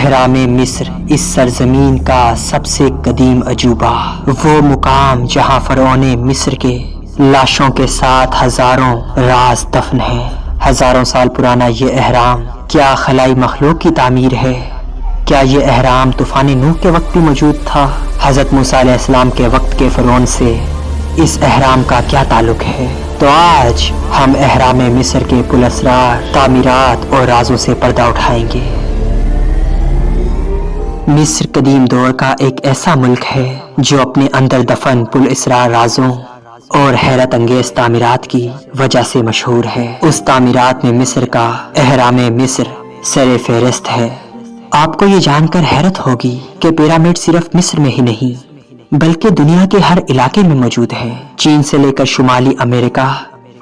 اہرام مصر اس سرزمین کا سب سے قدیم عجوبہ، وہ مقام جہاں فرعون مصر کے لاشوں کے ساتھ ہزاروں راز دفن ہیں۔ ہزاروں سال پرانا یہ اہرام کیا خلائی مخلوق کی تعمیر ہے؟ کیا یہ اہرام طوفان نوح کے وقت بھی موجود تھا؟ حضرت موسیٰ علیہ السلام کے وقت کے فرعون سے اس اہرام کا کیا تعلق ہے؟ تو آج ہم اہرام مصر کے پراسرار تعمیرات اور رازوں سے پردہ اٹھائیں گے۔ مصر قدیم دور کا ایک ایسا ملک ہے جو اپنے اندر دفن پراسرار رازوں اور حیرت انگیز تعمیرات کی وجہ سے مشہور ہے۔ اس تعمیرات میں مصر کا اہرام مصر سر فہرست ہے۔ آپ کو یہ جان کر حیرت ہوگی کہ پیرامڈ صرف مصر میں ہی نہیں بلکہ دنیا کے ہر علاقے میں موجود ہے، چین سے لے کر شمالی امریکہ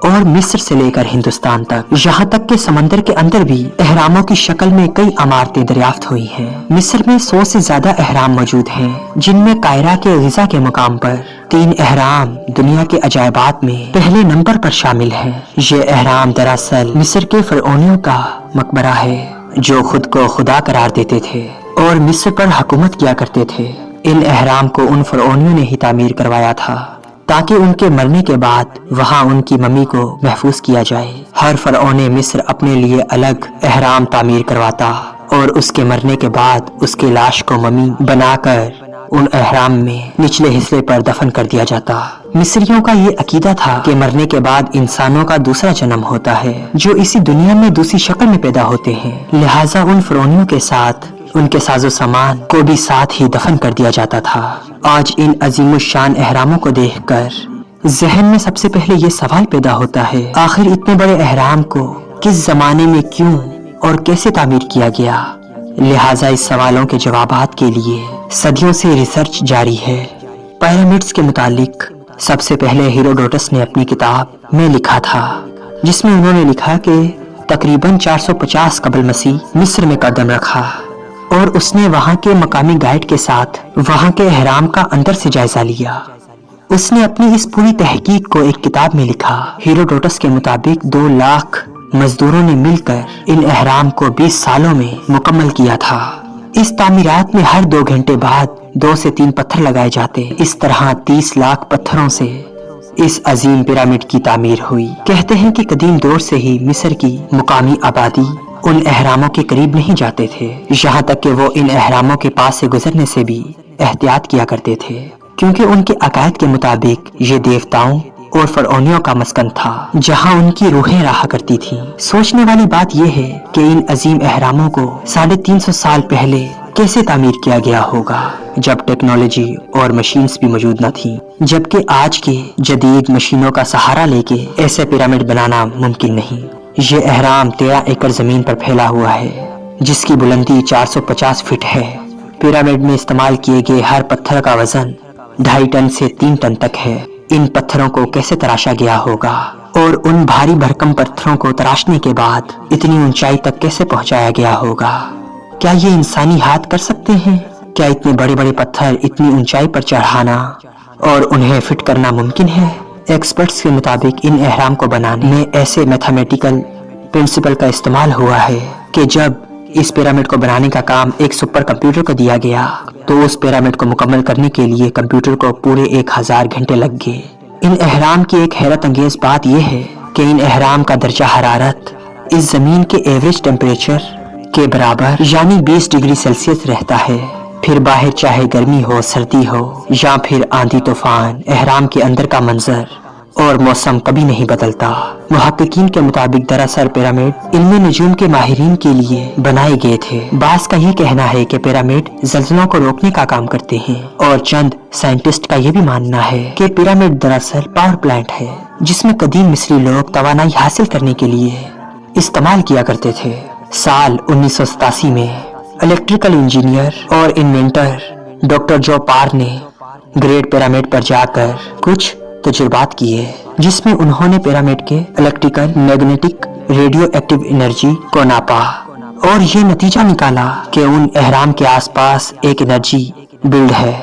اور مصر سے لے کر ہندوستان تک، یہاں تک کہ سمندر کے اندر بھی اہراموں کی شکل میں کئی عمارتیں دریافت ہوئی ہیں۔ مصر میں 100 سے زیادہ اہرام موجود ہیں، جن میں قاہرہ کے غزہ کے مقام پر 3 اہرام دنیا کے عجائبات میں پہلے نمبر پر شامل ہیں۔ یہ اہرام دراصل مصر کے فرعونیوں کا مقبرہ ہے جو خود کو خدا قرار دیتے تھے اور مصر پر حکومت کیا کرتے تھے۔ ان اہرام کو ان فرعونیوں نے ہی تعمیر کروایا تھا تاکہ ان کے مرنے کے بعد وہاں ان کی ممی کو محفوظ کیا جائے۔ ہر فرعون مصر اپنے لیے الگ اہرام تعمیر کرواتا اور اس کے مرنے کے بعد اس کے لاش کو ممی بنا کر ان اہرام میں نچلے حصے پر دفن کر دیا جاتا۔ مصریوں کا یہ عقیدہ تھا کہ مرنے کے بعد انسانوں کا دوسرا جنم ہوتا ہے جو اسی دنیا میں دوسری شکل میں پیدا ہوتے ہیں، لہٰذا ان فرعونیوں کے ساتھ ان کے ساز و سامان کو بھی ساتھ ہی دفن کر دیا جاتا تھا۔ آج ان عظیم الشان اہراموں کو دیکھ کر ذہن میں سب سے پہلے یہ سوال پیدا ہوتا ہے، آخر اتنے بڑے اہرام کو کس زمانے میں کیوں اور کیسے تعمیر کیا گیا؟ لہٰذا اس سوالوں کے جوابات کے لیے صدیوں سے ریسرچ جاری ہے۔ پیرامڈز کے متعلق سب سے پہلے ہیروڈوٹس نے اپنی کتاب میں لکھا تھا، جس میں انہوں نے لکھا کہ تقریباً 450 قبل مسیح مصر میں قدم رکھا اور اس نے وہاں کے مقامی گائیڈ کے ساتھ وہاں کے اہرام کا اندر سے جائزہ لیا۔ اس نے اپنی اس پوری تحقیق کو ایک کتاب میں لکھا۔ ہیروڈوٹس کے مطابق 2 لاکھ مزدوروں نے مل کر ان اہرام کو 20 سالوں میں مکمل کیا تھا۔ اس تعمیرات میں ہر 2 گھنٹے بعد 2 سے 3 پتھر لگائے جاتے۔ اس طرح 30 لاکھ پتھروں سے اس عظیم پیرامڈ کی تعمیر ہوئی۔ کہتے ہیں کہ قدیم دور سے ہی مصر کی مقامی آبادی ان اہراموں کے قریب نہیں جاتے تھے، یہاں تک کہ وہ ان اہراموں کے پاس سے گزرنے سے بھی احتیاط کیا کرتے تھے، کیونکہ ان کے عقائد کے مطابق یہ دیوتاؤں اور فرعونیوں کا مسکن تھا جہاں ان کی روحیں رہا کرتی تھیں۔ سوچنے والی بات یہ ہے کہ ان عظیم اہراموں کو 350 سال پہلے کیسے تعمیر کیا گیا ہوگا جب ٹیکنالوجی اور مشینز بھی موجود نہ تھیں، جبکہ آج کے جدید مشینوں کا سہارا لے کے ایسے پیرامڈ بنانا ممکن نہیں۔ یہ اہرام 13 ایکڑ زمین پر پھیلا ہوا ہے جس کی بلندی 450 فٹ ہے۔ پیرامڈ میں استعمال کیے گئے ہر پتھر کا وزن 2.5 ٹن سے 3 ٹن تک ہے۔ ان پتھروں کو کیسے تراشا گیا ہوگا اور ان بھاری بھرکم پتھروں کو تراشنے کے بعد اتنی اونچائی تک کیسے پہنچایا گیا ہوگا؟ کیا یہ انسانی ہاتھ کر سکتے ہیں؟ کیا اتنے بڑے بڑے پتھر اتنی اونچائی پر چڑھانا اور انہیں فٹ کرنا ممکن ہے؟ ایکسپرٹس کے مطابق ان اہرام کو بنانے میں ایسے میتھمیٹیکل پرنسپل کا استعمال ہوا ہے کہ جب اس پیرامڈ کو بنانے کا کام ایک سپر کمپیوٹر کو دیا گیا تو اس پیرامڈ کو مکمل کرنے کے لیے کمپیوٹر کو پورے 1000 گھنٹے لگ گئے۔ ان اہرام کی ایک حیرت انگیز بات یہ ہے کہ ان اہرام کا درجہ حرارت اس زمین کے ایوریج ٹیمپریچر کے برابر یعنی 20 ڈگری سیلسیس رہتا ہے۔ پھر باہر چاہے گرمی ہو، سردی ہو یا پھر آندھی طوفان، اہرام کے اندر کا منظر اور موسم کبھی نہیں بدلتا۔ محققین کے مطابق دراصل پیرامڈ علم نجوم کے ماہرین کے لیے بنائے گئے تھے۔ بعض کا یہ کہنا ہے کہ پیرامڈ زلزلوں کو روکنے کا کام کرتے ہیں اور چند سائنٹسٹ کا یہ بھی ماننا ہے کہ پیرامڈ دراصل پاور پلانٹ ہے جس میں قدیم مصری لوگ توانائی حاصل کرنے کے لیے استعمال کیا کرتے تھے۔ سال 1987 میں الیکٹریکل انجینئر اور انوینٹر ڈاکٹر جو پار نے گریٹ پیرامڈ پر جا کر کچھ تجربات کیے جس میں انہوں نے پیرامڈ کے electrical, magnetic, radio active energy کو ناپا اور یہ نتیجہ نکالا کہ ان اہرام کے آس پاس ایک انرجی بلڈ ہے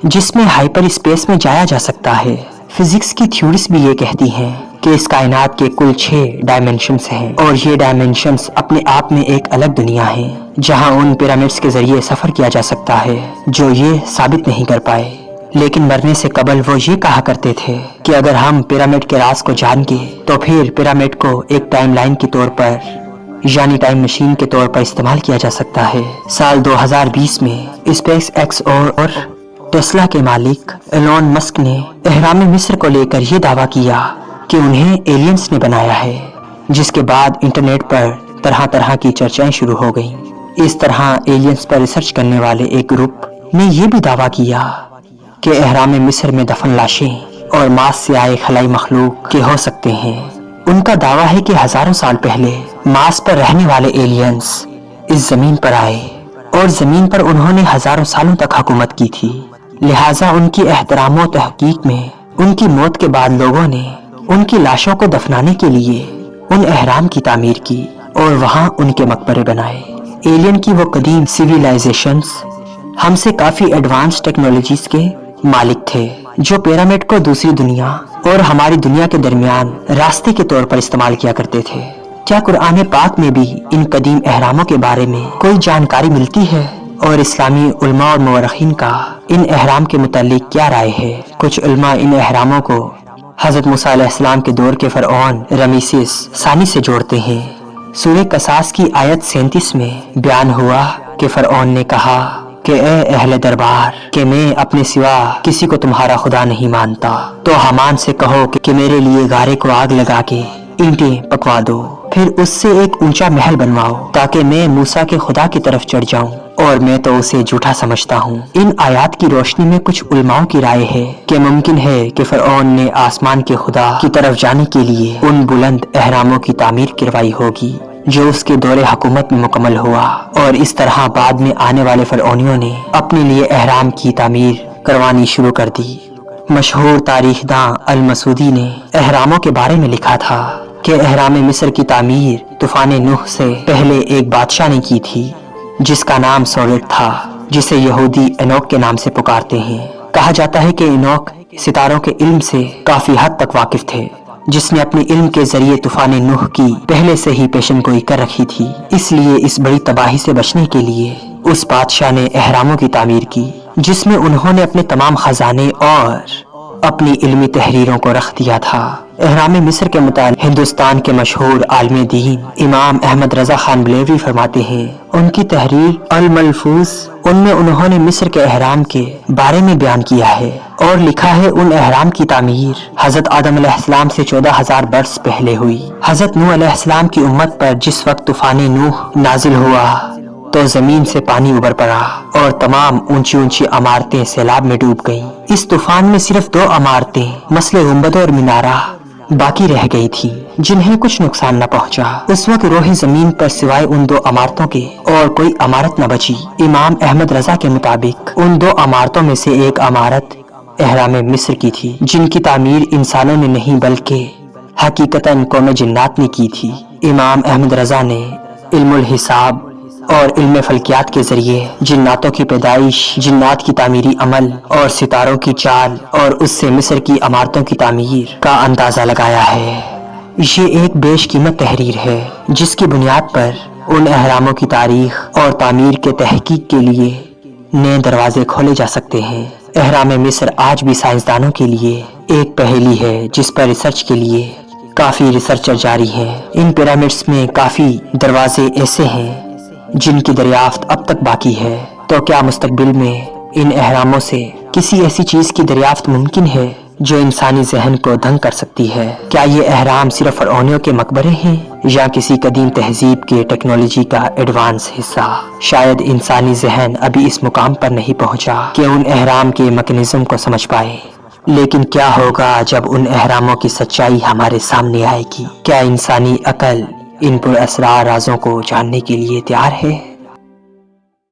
جس میں ہائپر اسپیس میں جایا جا سکتا ہے۔ فزکس کی تھیوریز بھی یہ کہتی ہیں کہ اس کائنات کے کل 6 ڈائمینشنز ہیں اور یہ ڈائمینشنز اپنے آپ میں ایک الگ دنیا ہے جہاں ان پیرامڈس کے ذریعے سفر کیا جا سکتا ہے جو یہ ثابت نہیں کر پائے، لیکن مرنے سے قبل وہ یہ کہا کرتے تھے کہ اگر ہم پیرامڈ کے راز کو جان گے تو پھر پیرامڈ کو ایک ٹائم لائن کے طور پر یعنی ٹائم مشین کے طور پر استعمال کیا جا سکتا ہے۔ سال 2020 میں اسپیس ایکس اور ٹیسلا کے مالک ایلون مسک نے اہرام مصر کو لے کر یہ دعویٰ کیا کہ انہیں ایلینز نے بنایا ہے، جس کے بعد انٹرنیٹ پر طرح طرح کی چرچائیں شروع ہو گئیں۔ اس طرح ایلینز پر ریسرچ کرنے والے ایک گروپ نے یہ بھی دعویٰ کیا کہ اہرام مصر میں دفن لاشیں اور ماس سے آئے خلائی مخلوق کے ہو سکتے ہیں۔ ان کا دعویٰ ہے کہ ہزاروں سال پہلے ماس پر رہنے والے ایلینز اس زمین پر آئے اور زمین پر انہوں نے ہزاروں سالوں تک حکومت کی تھی، لہٰذا ان کی احترام و تحقیق میں ان کی موت کے بعد لوگوں نے ان کی لاشوں کو دفنانے کے لیے ان اہرام کی تعمیر کی اور وہاں ان کے مقبرے بنائے۔ ایلین کی وہ قدیم سیویلائزیشنز ہم سے کافی ایڈوانس ٹیکنالوجیز کے مالک تھے جو پیرامڈ کو دوسری دنیا اور ہماری دنیا کے درمیان راستے کے طور پر استعمال کیا کرتے تھے۔ کیا قرآن پاک میں بھی ان قدیم اہراموں کے بارے میں کوئی جانکاری ملتی ہے اور اسلامی علماء اور مورخین کا ان اہرام کے متعلق کیا رائے ہے؟ کچھ علماء ان اہراموں کو حضرت موسیٰ علیہ السلام کے دور کے فرعون رمیسیس ثانی سے جوڑتے ہیں۔ سورہ قصاص کی آیت 37 میں بیان ہوا کہ فرعون نے کہا کہ اے اہل دربار کہ میں اپنے سوا کسی کو تمہارا خدا نہیں مانتا، تو حامان سے کہو کہ میرے لیے غارے کو آگ لگا کے اینٹیں پکوا دو، پھر اس سے ایک اونچا محل بنواؤ تاکہ میں موسیٰ کے خدا کی طرف چڑھ جاؤں، اور میں تو اسے جھوٹا سمجھتا ہوں۔ ان آیات کی روشنی میں کچھ علماء کی رائے ہے کہ ممکن ہے کہ فرعون نے آسمان کے خدا کی طرف جانے کے لیے ان بلند اہراموں کی تعمیر کروائی ہوگی جو اس کے دور حکومت میں مکمل ہوا، اور اس طرح بعد میں آنے والے فرعونیوں نے اپنے لیے اہرام کی تعمیر کروانی شروع کر دی۔ مشہور تاریخ داں المسعودی نے اہراموں کے بارے میں لکھا تھا کہ اہرام مصر کی تعمیر طوفان نوح سے پہلے ایک بادشاہ نے کی تھی جس کا نام سویٹ تھا، جسے یہودی انوک کے نام سے پکارتے ہیں۔ کہا جاتا ہے کہ انوک ستاروں کے علم سے کافی حد تک واقف تھے، جس نے اپنے علم کے ذریعے طوفان نوح کی پہلے سے ہی پیشن گوئی کر رکھی تھی، اس لیے اس بڑی تباہی سے بچنے کے لیے اس بادشاہ نے اہراموں کی تعمیر کی، جس میں انہوں نے اپنے تمام خزانے اور اپنی علمی تحریروں کو رکھ دیا تھا۔ اہرام مصر کے متعلق ہندوستان کے مشہور عالم دین امام احمد رضا خان بلیوی فرماتے ہیں، ان کی تحریر الملفوظ ان میں انہوں نے مصر کے اہرام کے بارے میں بیان کیا ہے اور لکھا ہے ان اہرام کی تعمیر حضرت آدم علیہ السلام سے 14,000 برس پہلے ہوئی۔ حضرت نوح علیہ السلام کی امت پر جس وقت طوفان نوح نازل ہوا تو زمین سے پانی ابھر پڑا اور تمام اونچی اونچی عمارتیں سیلاب میں ڈوب گئیں۔ اس طوفان میں صرف 2 عمارتیں مثل گنبد اور مینارہ باقی رہ گئی تھی جنہیں کچھ نقصان نہ پہنچا۔ اس وقت روح زمین پر سوائے ان 2 عمارتوں کے اور کوئی عمارت نہ بچی۔ امام احمد رضا کے مطابق ان 2 عمارتوں میں سے ایک عمارت اہرام مصر کی تھی، جن کی تعمیر انسانوں نے نہیں بلکہ حقیقتاً قوم جنات نے کی تھی۔ امام احمد رضا نے علم الحساب اور علم فلکیات کے ذریعے جناتوں کی پیدائش، جنات کی تعمیری عمل اور ستاروں کی چال اور اس سے مصر کی عمارتوں کی تعمیر کا اندازہ لگایا ہے۔ یہ ایک بیش قیمت تحریر ہے جس کی بنیاد پر ان اہراموں کی تاریخ اور تعمیر کے تحقیق کے لیے نئے دروازے کھولے جا سکتے ہیں۔ اہرام مصر آج بھی سائنسدانوں کے لیے ایک پہیلی ہے جس پر ریسرچ کے لیے کافی ریسرچر جاری ہیں۔ ان پیرامڈس میں کافی دروازے ایسے ہیں جن کی دریافت اب تک باقی ہے، تو کیا مستقبل میں ان اہراموں سے کسی ایسی چیز کی دریافت ممکن ہے جو انسانی ذہن کو دنگ کر سکتی ہے؟ کیا یہ اہرام صرف فرعونیوں کے مقبرے ہیں یا کسی قدیم تہذیب کے ٹیکنالوجی کا ایڈوانس حصہ؟ شاید انسانی ذہن ابھی اس مقام پر نہیں پہنچا کہ ان اہرام کے میکانزم کو سمجھ پائے، لیکن کیا ہوگا جب ان اہراموں کی سچائی ہمارے سامنے آئے گی؟ کیا انسانی عقل ان پر اسرار رازوں کو جاننے کے لیے تیار ہے؟